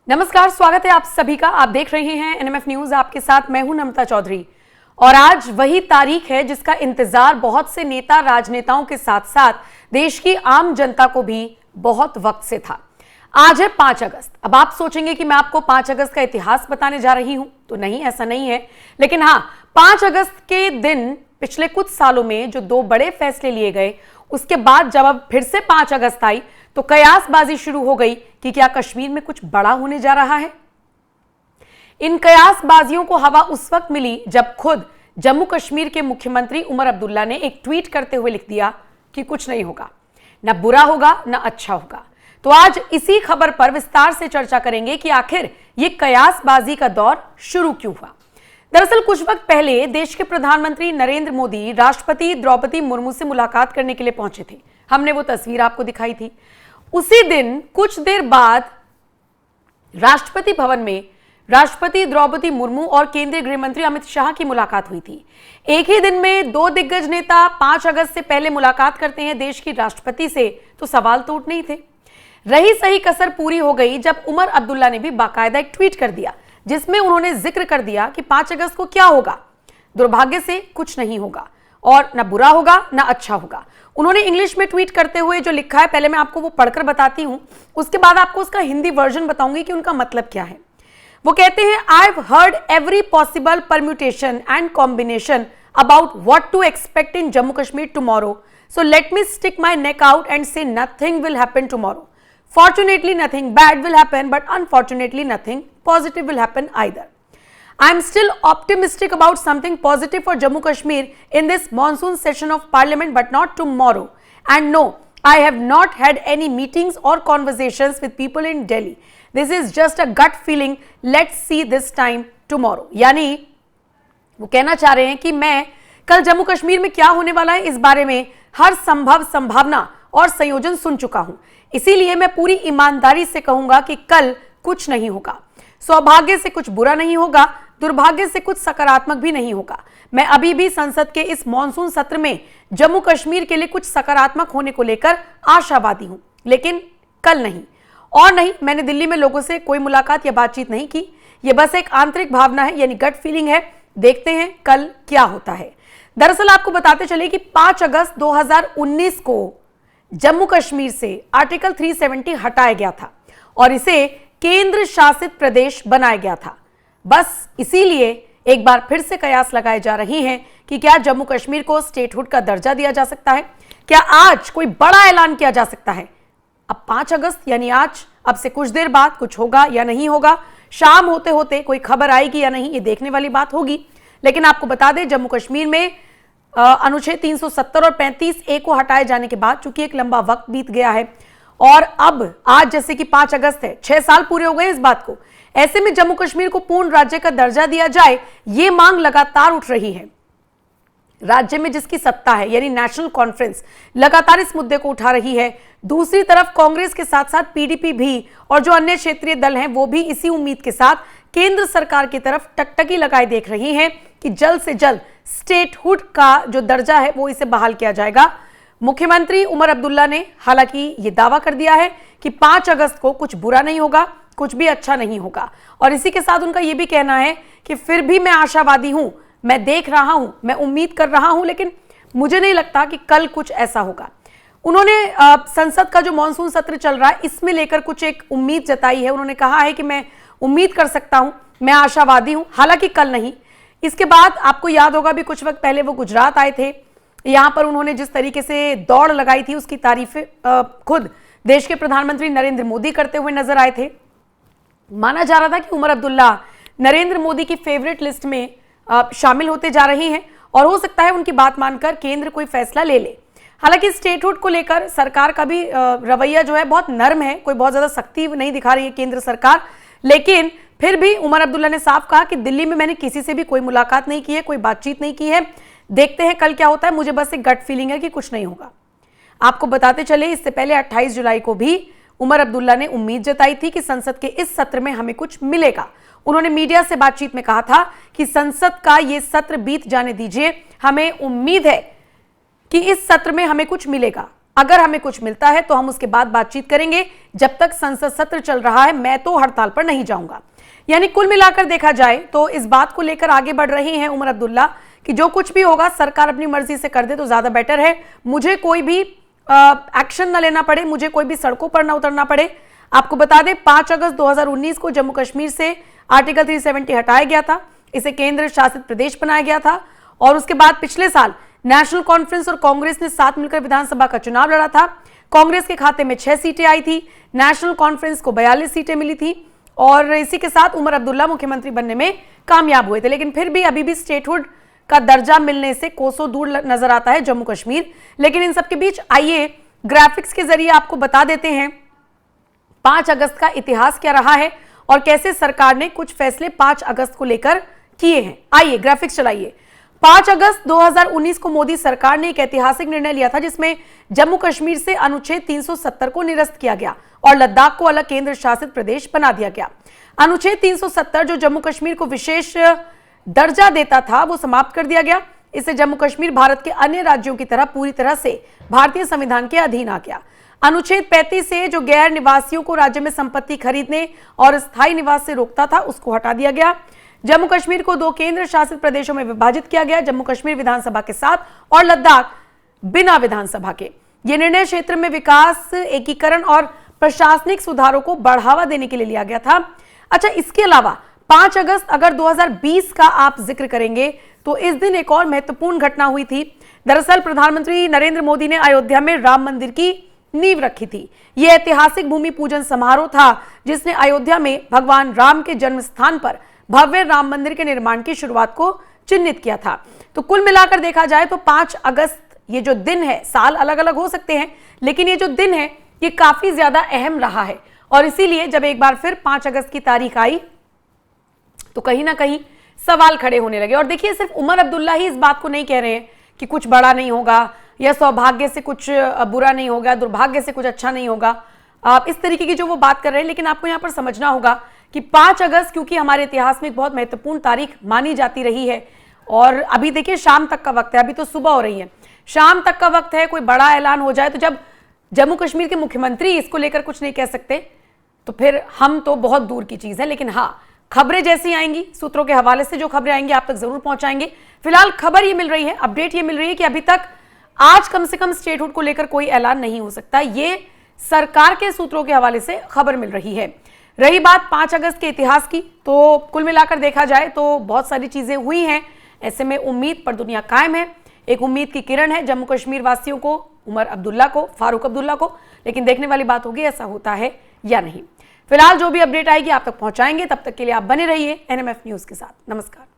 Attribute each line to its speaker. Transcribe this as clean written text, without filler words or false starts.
Speaker 1: नमस्कार, स्वागत है आप सभी का। आप देख रहे हैं एनएमएफ न्यूज। आपके साथ मैं हूं नम्रता चौधरी और आज वही तारीख है जिसका इंतजार बहुत से नेता राजनेताओं के साथ साथ देश की आम जनता को भी बहुत वक्त से था। आज है 5 अगस्त। अब आप सोचेंगे कि मैं आपको 5 अगस्त का इतिहास बताने जा रही हूं, तो नहीं, ऐसा नहीं है। लेकिन हाँ, 5 अगस्त के दिन पिछले कुछ सालों में जो 2 बड़े फैसले लिए गए, उसके बाद जब अब फिर से 5 अगस्त आई तो कयासबाजी शुरू हो गई कि क्या कश्मीर में कुछ बड़ा होने जा रहा है। इन कयासबाजियों को हवा उस वक्त मिली जब खुद जम्मू कश्मीर के मुख्यमंत्री उमर अब्दुल्ला ने एक ट्वीट करते हुए लिख दिया कि कुछ नहीं होगा, ना बुरा होगा ना अच्छा होगा। तो आज इसी खबर पर विस्तार से चर्चा करेंगे कि आखिर ये कयासबाजी का दौर शुरू क्यों हुआ। दरअसल कुछ वक्त पहले देश के प्रधानमंत्री नरेंद्र मोदी राष्ट्रपति द्रौपदी मुर्मू से मुलाकात करने के लिए पहुंचे थे। हमने वो तस्वीर आपको दिखाई थी। उसी दिन कुछ देर बाद राष्ट्रपति भवन में राष्ट्रपति द्रौपदी मुर्मू और केंद्रीय गृह मंत्री अमित शाह की मुलाकात हुई थी। एक ही दिन में 2 दिग्गज नेता 5 अगस्त से पहले मुलाकात करते हैं देश की राष्ट्रपति से, तो सवाल तो उठने ही थे। रही सही कसर पूरी हो गई जब उमर अब्दुल्ला ने भी बाकायदा एक ट्वीट कर दिया जिसमें उन्होंने जिक्र कर दिया कि 5 अगस्त को क्या होगा, दुर्भाग्य से कुछ नहीं होगा और ना बुरा होगा ना अच्छा होगा। उन्होंने इंग्लिश में ट्वीट करते हुए जो लिखा है, पहले मैं आपको वो पढ़कर बताती हूं, उसके बाद आपको उसका हिंदी वर्जन बताऊंगी कि उनका मतलब क्या है। वो कहते हैं, I have heard every possible permutation and combination about what to expect in Jammu Kashmir tomorrow, so let me stick my neck out and say nothing will happen tomorrow. Fortunately, nothing bad will happen, but unfortunately, nothing positive will happen either. I am still optimistic about something positive for Jammu Kashmir in this monsoon session of Parliament, but not tomorrow. And no, I have not had any meetings or conversations with people in Delhi. This is just a gut feeling. Let's see this time tomorrow. यानी वो कहना चाह रहे हैं कि मैं कल जम्मू कश्मीर में क्या होने वाला है इस बारे में हर संभव संभावना और संयोजन सुन चुका हूं। इसीलिए मैं पूरी ईमानदारी से कहूंगा कि कल कुछ नहीं होगा। सौभाग्य से कुछ बुरा नहीं होगा, दुर्भाग्य से कुछ सकारात्मक भी नहीं होगा। मैं अभी भी संसद के इस मॉनसून सत्र में जम्मू कश्मीर के लिए कुछ सकारात्मक होने को लेकर आशावादी हूं, लेकिन कल नहीं। और नहीं, मैंने दिल्ली में लोगों से कोई मुलाकात या बातचीत नहीं की। यह बस एक आंतरिक भावना है, यानी गट फीलिंग है। देखते हैं कल क्या होता है। दरअसल आपको बताते चले कि 5 अगस्त 2019 को जम्मू कश्मीर से आर्टिकल 370 हटाया गया था और इसे केंद्र शासित प्रदेश बनाया गया था। बस इसीलिए एक बार फिर से कयास लगाए जा रही हैं कि क्या जम्मू कश्मीर को स्टेटहुड का दर्जा दिया जा सकता है, क्या आज कोई बड़ा ऐलान किया जा सकता है। अब 5 अगस्त यानी आज, अब से कुछ देर बाद कुछ होगा या नहीं होगा, शाम होते होते कोई खबर आएगी या नहीं, ये देखने वाली बात होगी। लेकिन आपको बता दें, जम्मू कश्मीर में अनुच्छेद 370 और 35A को हटाए जाने के बाद चूंकि एक लंबा वक्त बीत गया है और अब आज जैसे कि 5 अगस्त है, 6 साल पूरे हो गए इस बात को। ऐसे में जम्मू कश्मीर को पूर्ण राज्य का दर्जा दिया जाए, ये मांग लगातार उठ रही है। राज्य में जिसकी सत्ता है यानी नेशनल कॉन्फ्रेंस लगातार इस मुद्दे को उठा रही है। दूसरी तरफ कांग्रेस के साथ साथ पीडीपी भी और जो अन्य क्षेत्रीय दल हैं वो भी इसी उम्मीद के साथ केंद्र सरकार की तरफ टकटकी लगाए देख रही हैं कि जल्द से जल्द स्टेटहुड का जो दर्जा है वो इसे बहाल किया जाएगा। मुख्यमंत्री उमर अब्दुल्ला ने हालांकि ये दावा कर दिया है कि 5 अगस्त को कुछ बुरा नहीं होगा, कुछ भी अच्छा नहीं होगा। और इसी के साथ उनका ये भी कहना है कि फिर भी मैं आशावादी हूं, मैं देख रहा हूं, मैं उम्मीद कर रहा हूं, लेकिन मुझे नहीं लगता कि कल कुछ ऐसा होगा। उन्होंने संसद का जो मानसून सत्र चल रहा है इसमें लेकर कुछ एक उम्मीद जताई है। उन्होंने कहा है कि मैं उम्मीद कर सकता हूं, मैं आशावादी हूं, हालांकि कल नहीं। इसके बाद आपको याद होगा भी कुछ वक्त पहले वो गुजरात आए थे। यहां पर उन्होंने जिस तरीके से दौड़ लगाई थी उसकी तारीफ खुद देश के प्रधानमंत्री नरेंद्र मोदी करते हुए नजर आए थे। माना जा रहा था कि उमर अब्दुल्ला नरेंद्र मोदी की फेवरेट लिस्ट में शामिल होते जा रहे हैं और हो सकता है उनकी बात मानकर केंद्र कोई फैसला ले ले। हालांकि स्टेटहुड को लेकर सरकार का भी रवैया जो है बहुत नर्म है, कोई बहुत ज्यादा सख्ती नहीं दिखा रही है केंद्र सरकार। लेकिन फिर भी उमर अब्दुल्ला ने साफ कहा कि दिल्ली में मैंने किसी से भी कोई मुलाकात नहीं की है, कोई बातचीत नहीं की है। देखते हैं कल क्या होता है, मुझे बस एक गट फीलिंग है कि कुछ नहीं होगा। आपको बताते चले, इससे पहले 28 जुलाई को भी उमर अब्दुल्ला ने उम्मीद जताई थी कि संसद के इस सत्र में हमें कुछ मिलेगा। उन्होंने मीडिया से बातचीत में कहा था कि संसद का ये सत्र बीत जाने दीजिए, हमें उम्मीद है कि इस सत्र में हमें कुछ मिलेगा। अगर हमें कुछ मिलता है तो हम उसके बाद बातचीत करेंगे, जब तक संसद सत्र चल रहा है मैं तो हड़ताल पर नहीं जाऊंगा। यानी कुल मिलाकर देखा जाए तो इस बात को लेकर आगे बढ़ रहे हैं उमर अब्दुल्ला कि जो कुछ भी होगा सरकार अपनी मर्जी से कर दे तो ज्यादा बेटर है, मुझे कोई भी एक्शन न लेना पड़े, मुझे कोई भी सड़कों पर न उतरना पड़े। आपको बता दें 5 अगस्त 2019 को जम्मू कश्मीर से आर्टिकल 370 हटाया गया था, इसे केंद्र शासित प्रदेश बनाया गया था और उसके बाद पिछले साल नेशनल कॉन्फ्रेंस और कांग्रेस ने साथ मिलकर विधानसभा का चुनाव लड़ा था। कांग्रेस के खाते में 6 सीटें आई थी, नेशनल कॉन्फ्रेंस को 42 सीटें मिली थी और इसी के साथ उमर अब्दुल्ला मुख्यमंत्री बनने में कामयाब हुए थे। लेकिन फिर भी अभी भी स्टेटहुड का दर्जा मिलने से कोसों दूर नजर आता है जम्मू कश्मीर। लेकिन इन सबके बीच आइए ग्राफिक्स के जरिए आपको बता देते हैं 5 अगस्त का इतिहास क्या रहा है और कैसे सरकार ने कुछ फैसले 5 अगस्त को लेकर किए हैं। आइए ग्राफिक्स चलाइए। 5 अगस्त 2019 को मोदी सरकार ने एक ऐतिहासिक निर्णय लिया था जिसमें जम्मू कश्मीर से अनुच्छेद 370 को निरस्त किया गया और लद्दाख को अलग केंद्र शासित प्रदेश बना दिया गया। अनुच्छेद 370 जो जम्मू कश्मीर को विशेष दर्जा देता था वो समाप्त कर दिया गया। इससे जम्मू कश्मीर भारत के अन्य राज्यों की तरह पूरी तरह से भारतीय संविधान के अधीन आ गया। अनुच्छेद 35 से जो गैर निवासियों को राज्य में संपत्ति खरीदने और स्थायी निवास से रोकता था उसको हटा दिया गया। जम्मू कश्मीर को 2 केंद्र शासित प्रदेशों में विभाजित किया गया, जम्मू कश्मीर विधानसभा के साथ और लद्दाख बिना विधानसभा के। यह निर्णय क्षेत्र में विकास, एकीकरण और प्रशासनिक सुधारों को बढ़ावा देने के लिए लिया गया था। अच्छा, इसके अलावा 5 अगस्त अगर 2020 का आप जिक्र करेंगे तो इस दिन एक और महत्वपूर्ण घटना हुई थी। दरअसल प्रधानमंत्री नरेंद्र मोदी ने अयोध्या में राम मंदिर की नींव रखी थी। यह ऐतिहासिक भूमि पूजन समारोह था जिसने अयोध्या में भगवान राम के जन्म स्थान पर भव्य राम मंदिर के निर्माण की शुरुआत को चिन्हित किया था। तो कुल मिलाकर देखा जाए तो 5 अगस्त ये जो दिन है, साल अलग अलग हो सकते हैं लेकिन ये जो दिन है ये काफी ज्यादा अहम रहा है और इसीलिए जब एक बार फिर 5 अगस्त की तारीख आई तो कहीं ना कहीं सवाल खड़े होने लगे। और देखिए सिर्फ उमर अब्दुल्ला ही इस बात को नहीं कह रहे हैं कि कुछ बड़ा नहीं होगा या सौभाग्य से कुछ बुरा नहीं होगा, दुर्भाग्य से कुछ अच्छा नहीं होगा, आप इस तरीके की जो वो बात कर रहे हैं। लेकिन आपको यहाँ पर समझना होगा कि 5 अगस्त क्योंकि हमारे इतिहास में एक बहुत महत्वपूर्ण तारीख मानी जाती रही है और अभी देखिए शाम तक का वक्त है, अभी तो सुबह हो रही है, शाम तक का वक्त है, कोई बड़ा ऐलान हो जाए तो जब जम्मू कश्मीर के मुख्यमंत्री इसको लेकर कुछ नहीं कह सकते तो फिर हम तो बहुत दूर की चीज है। लेकिन हाँ, खबरें जैसी आएंगी, सूत्रों के हवाले से जो खबरें आएंगी आप तक जरूर पहुंचाएंगे। फिलहाल खबर ये मिल रही है, अपडेट ये मिल रही है कि अभी तक आज कम से कम स्टेटहुड को लेकर कोई ऐलान नहीं हो सकता, ये सरकार के सूत्रों के हवाले से खबर मिल रही है। रही बात 5 अगस्त के इतिहास की, तो कुल मिलाकर देखा जाए तो बहुत सारी चीजें हुई हैं। ऐसे में उम्मीद पर दुनिया कायम है, एक उम्मीद की किरण है जम्मू कश्मीर वासियों को, उमर अब्दुल्ला को, फारूक अब्दुल्ला को। लेकिन देखने वाली बात होगी ऐसा होता है या नहीं। फिलहाल जो भी अपडेट आएगी आप तक पहुंचाएंगे, तब तक के लिए आप बने रहिए एनएमएफ न्यूज के साथ। नमस्कार।